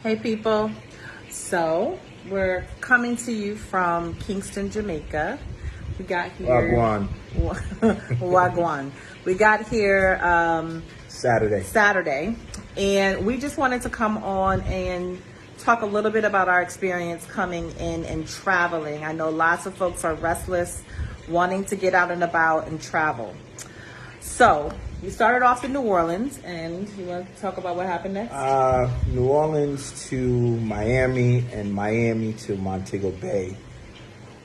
Hey people, so we're coming to you from Kingston, Jamaica. We got here Wagwan. Wagwan. We got here Saturday, and we just wanted to come on and talk a little bit about our experience coming in and traveling. I know lots of folks are restless, wanting to get out and about and travel. So we started off in New Orleans, and you want to talk about what happened next? New Orleans to Miami and Miami to Montego Bay.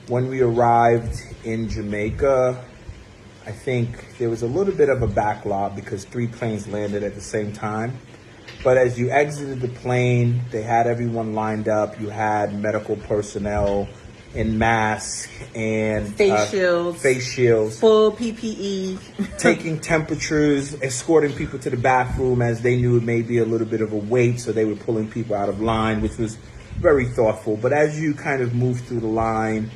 When we arrived in Jamaica, I think there was a little bit of a backlog because 3 planes landed at the same time. But as you exited the plane, they had everyone lined up. You had medical personnel in masks and face shields, full PPE, taking temperatures, escorting people to the bathroom as they knew it may be a little bit of a wait, so they were pulling people out of line, which was very thoughtful. But as you kind of moved through the line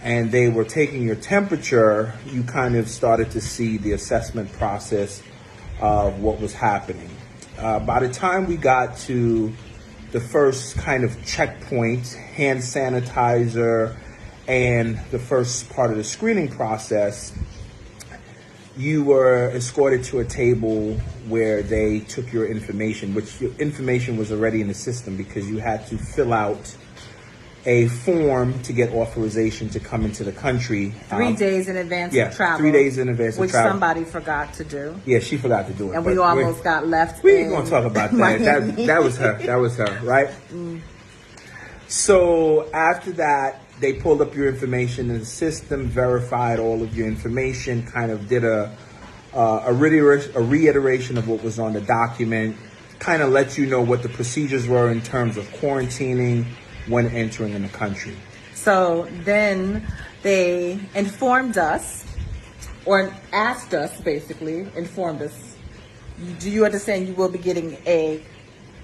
and they were taking your temperature, you kind of started to see the assessment process of what was happening. By the time we got to the first kind of checkpoint, hand sanitizer, and the first part of the screening process, you were escorted to a table where they took your information, which your information was already in the system because you had to fill out a form to get authorization to come into the country. 3 days in advance of travel. 3 days in advance of travel. Which somebody forgot to do. Yeah, she forgot to do it. And we almost got left. We ain't going to talk about that. That was her. That was her, right? Mm. So after that, they pulled up your information in the system, verified all of your information, kind of did a reiteration of what was on the document, kind of let you know what the procedures were in terms of quarantining when entering in the country. So then they informed us, or asked us, basically, informed us, do you understand you will be getting a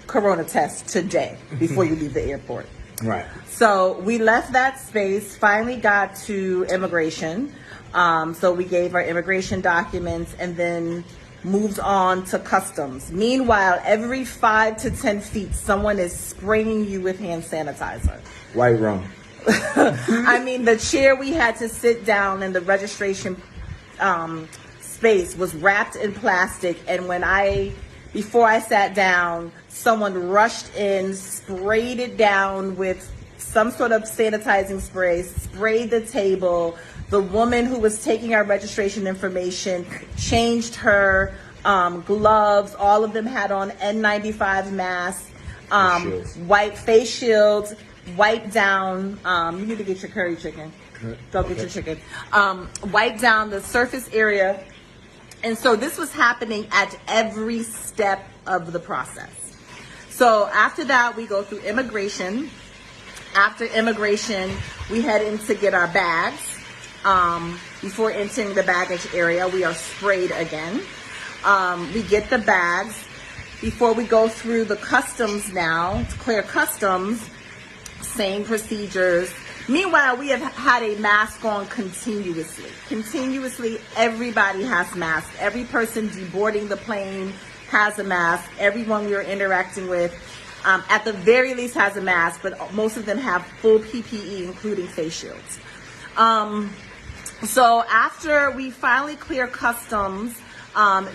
corona test today before you leave the airport? Right. So we left that space, finally got to immigration. So we gave our immigration documents and then moved on to customs. Meanwhile, every 5 to 10 feet, someone is spraying you with hand sanitizer. Right, wrong. I mean, the chair we had to sit down in the registration space was wrapped in plastic. And before I sat down, someone rushed in, sprayed it down with some sort of sanitizing spray, sprayed the table. The woman who was taking our registration information changed her gloves. All of them had on N95 masks, white face shields, wiped down. You need to get your curry chicken. Go get your chicken. Wiped down the surface area. And so this was happening at every step of the process. So after that, we go through immigration. After immigration, we head in to get our bags. Before entering the baggage area, we are sprayed again. We get the bags. Before we go through the customs now, to clear customs, same procedures. Meanwhile, we have had a mask on continuously. Continuously, everybody has masks. Every person deboarding the plane has a mask. Everyone we are interacting with, at the very least, has a mask, but most of them have full PPE, including face shields. So after we finally clear customs,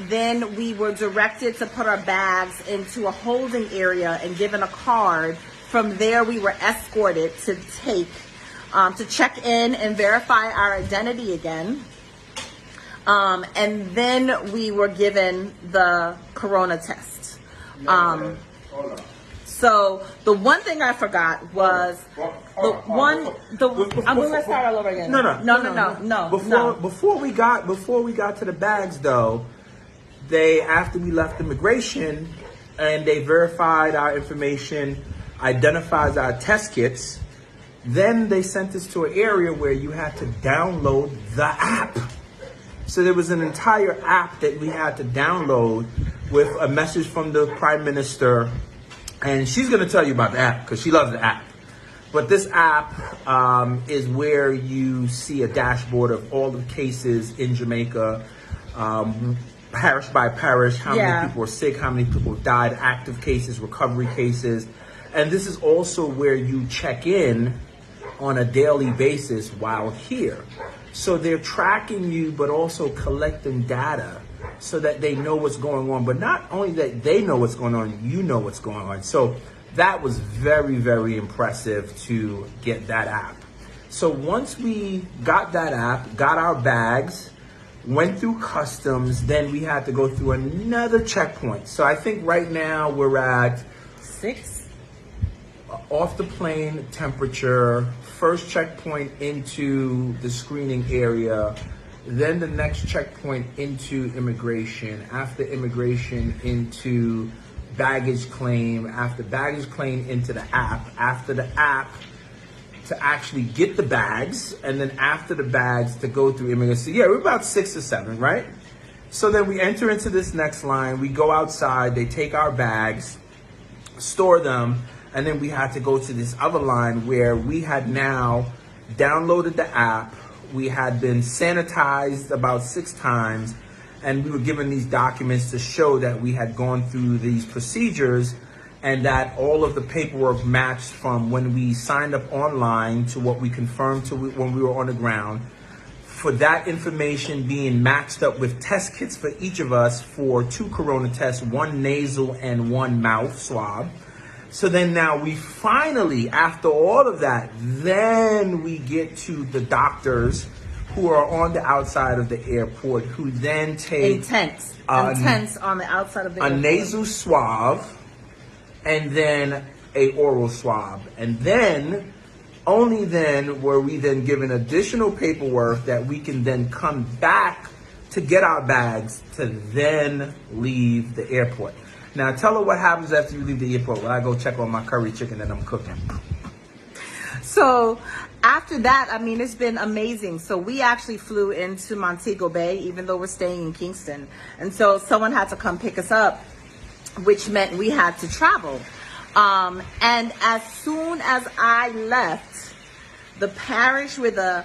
then we were directed to put our bags into a holding area and given a card. From there, we were escorted to check in and verify our identity again. And then we were given the corona test. So the one thing I forgot was I'm going to start all over again. No. Before we got to the bags, though, after we left immigration and they verified our information, identified our test kits, then they sent us to an area where you had to download the app. So there was an entire app that we had to download with a message from the Prime Minister. And she's going to tell you about the app because she loves the app. But this app is where you see a dashboard of all the cases in Jamaica, parish by parish, how many people are sick, how many people died, active cases, recovery cases. And this is also where you check in on a daily basis while here. So they're tracking you, but also collecting data so that they know what's going on. But not only that they know what's going on, you know what's going on. So that was very, very impressive to get that app. So once we got that app, got our bags, went through customs, then we had to go through another checkpoint. So I think right now we're at 6. Off the plane temperature, first checkpoint into the screening area, then the next checkpoint into immigration, after immigration into baggage claim, after baggage claim into the app, after the app to actually get the bags, and then after the bags to go through immigration. So yeah, we're about 6 or 7, right? So then we enter into this next line, we go outside, they take our bags, store them, and then we had to go to this other line where we had now downloaded the app. We had been sanitized about 6 times, and we were given these documents to show that we had gone through these procedures and that all of the paperwork matched from when we signed up online to what we confirmed to when we were on the ground. For that information being matched up with test kits for each of us for 2 corona tests, 1 nasal and 1 mouth swab. So then now we finally, after all of that, then we get to the doctors who are on the outside of the airport, who then take Intense on the outside of the airport. A nasal swab and then a oral swab. And then, only then were we then given additional paperwork that we can then come back to get our bags to then leave the airport. Now, tell her what happens after you leave the airport when I go check on my curry chicken that I'm cooking. So after that, I mean, it's been amazing. So we actually flew into Montego Bay, even though we're staying in Kingston. And so someone had to come pick us up, which meant we had to travel. And as soon as I left the parish where the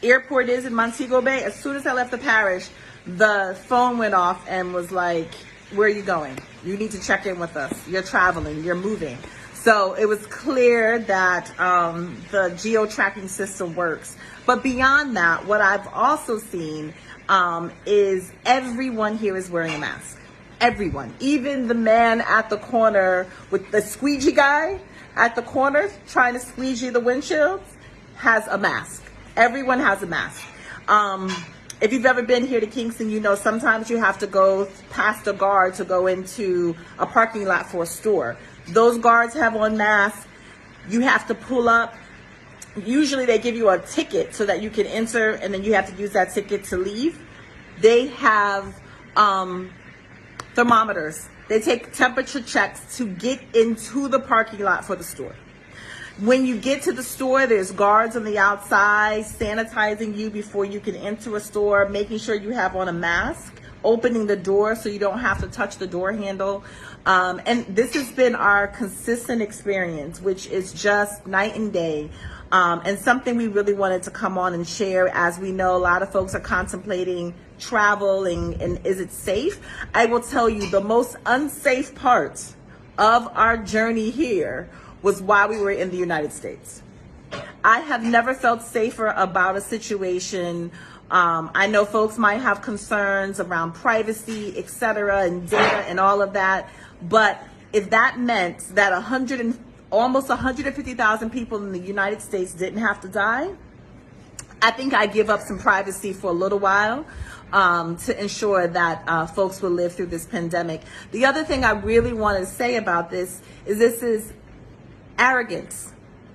airport is in Montego Bay, as soon as I left the parish, the phone went off and was like, where are you going? You need to check in with us. You're traveling, you're moving. So it was clear that the geo-tracking system works. But beyond that, what I've also seen is everyone here is wearing a mask. Everyone, even the man at the corner with the squeegee guy at the corner trying to squeegee the windshield has a mask. Everyone has a mask. If you've ever been here to Kingston, you know sometimes you have to go past a guard to go into a parking lot for a store. Those guards have on masks. You have to pull up. Usually they give you a ticket so that you can enter, and then you have to use that ticket to leave. They have thermometers. They take temperature checks to get into the parking lot for the store. When you get to the store, there's guards on the outside sanitizing you before you can enter a store, making sure you have on a mask, opening the door so you don't have to touch the door handle. And this has been our consistent experience, which is just night and day. And something we really wanted to come on and share, as we know a lot of folks are contemplating travel and is it safe? I will tell you the most unsafe part of our journey here was while we were in the United States. I have never felt safer about a situation. I know folks might have concerns around privacy, etc., and data and all of that. But if that meant that almost 150,000 people in the United States didn't have to die, I think I give up some privacy for a little while to ensure that folks will live through this pandemic. The other thing I really want to say about this is arrogance.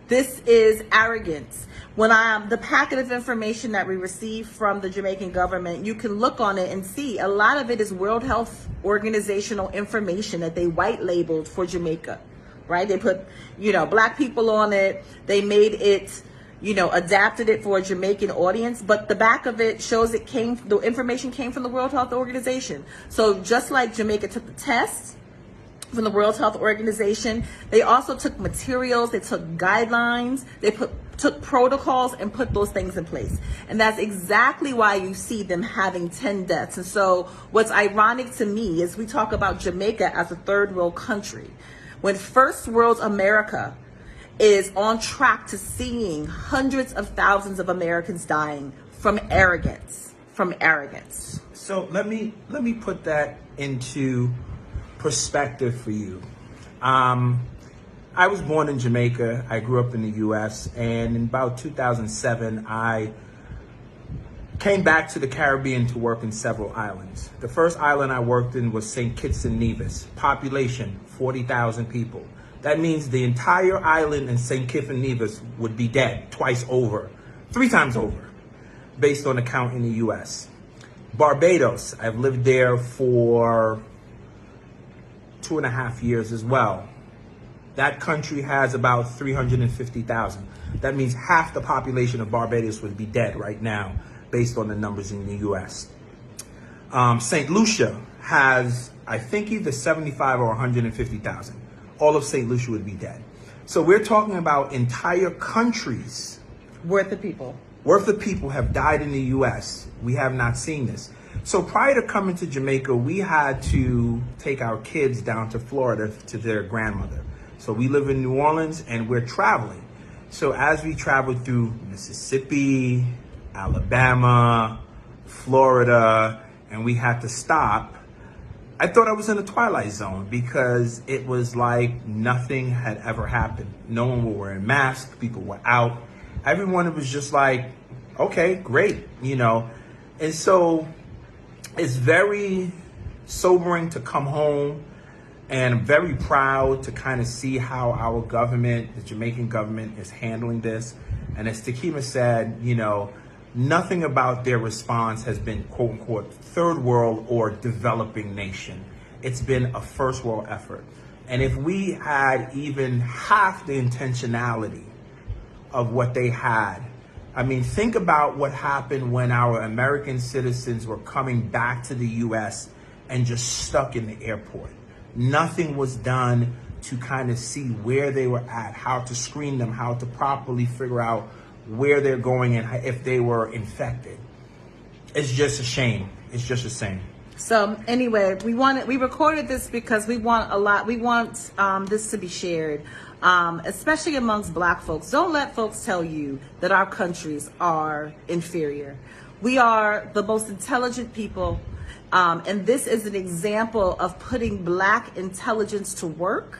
This is arrogance. When the packet of information that we received from the Jamaican government, you can look on it and see a lot of it is World Health Organizational information that they white labeled for Jamaica, right? They put, Black people on it. They made it, adapted it for a Jamaican audience, but the back of it shows the information came from the World Health Organization. So just like Jamaica took the test from the World Health Organization, they also took materials, they took guidelines, they took protocols and put those things in place. And that's exactly why you see them having 10 deaths. And so what's ironic to me is we talk about Jamaica as a third world country. when first world America is on track to seeing hundreds of thousands of Americans dying from arrogance, So let me put that into perspective for you. I was born in Jamaica. I grew up in the U.S. and in about 2007, I came back to the Caribbean to work in several islands. The first island I worked in was St. Kitts and Nevis. Population, 40,000 people. That means the entire island in St. Kitts and Nevis would be dead twice over, 3 times over, based on the count in the U.S. Barbados, I've lived there for 2.5 years as well. That country has about 350,000. That means half the population of Barbados would be dead right now, based on the numbers in the U.S. St. Lucia has, I think, either 75 or 150,000. All of St. Lucia would be dead. So we're talking about entire countries worth of people have died in the U.S. We have not seen this. So prior to coming to Jamaica, we had to take our kids down to Florida to their grandmother. So we live in New Orleans and we're traveling. So as we traveled through Mississippi, Alabama, Florida, and we had to stop, I thought I was in a twilight zone because it was like nothing had ever happened. No one was wearing masks, people were out. Everyone was just like, okay, great, you know. And so it's very sobering to come home, and I'm very proud to kind of see how our government, the Jamaican government, is handling this. And as Takima said, you know, nothing about their response has been, quote unquote, third world or developing nation. It's been a first world effort. And if we had even half the intentionality of what they had, I mean, think about what happened when our American citizens were coming back to the U.S. and just stuck in the airport. Nothing was done to kind of see where they were at, how to screen them, how to properly figure out where they're going and if they were infected. It's just a shame. It's just a shame. So anyway, we recorded this because we want this to be shared, especially amongst Black folks. Don't let folks tell you that our countries are inferior. We are the most intelligent people, and this is an example of putting Black intelligence to work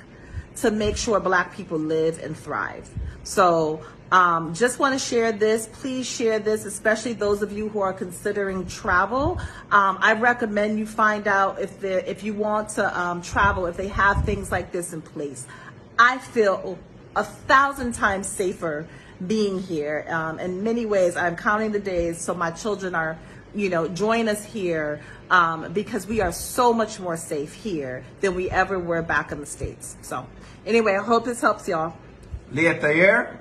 to make sure Black people live and thrive. So just want to share this. Please share this, especially those of you who are considering travel. I recommend you find out if you want to travel, if they have things like this in place. I feel 1,000 times safer being here. In many ways, I'm counting the days so my children are, join us here because we are so much more safe here than we ever were back in the States. So anyway, I hope this helps y'all. Leah Thayer.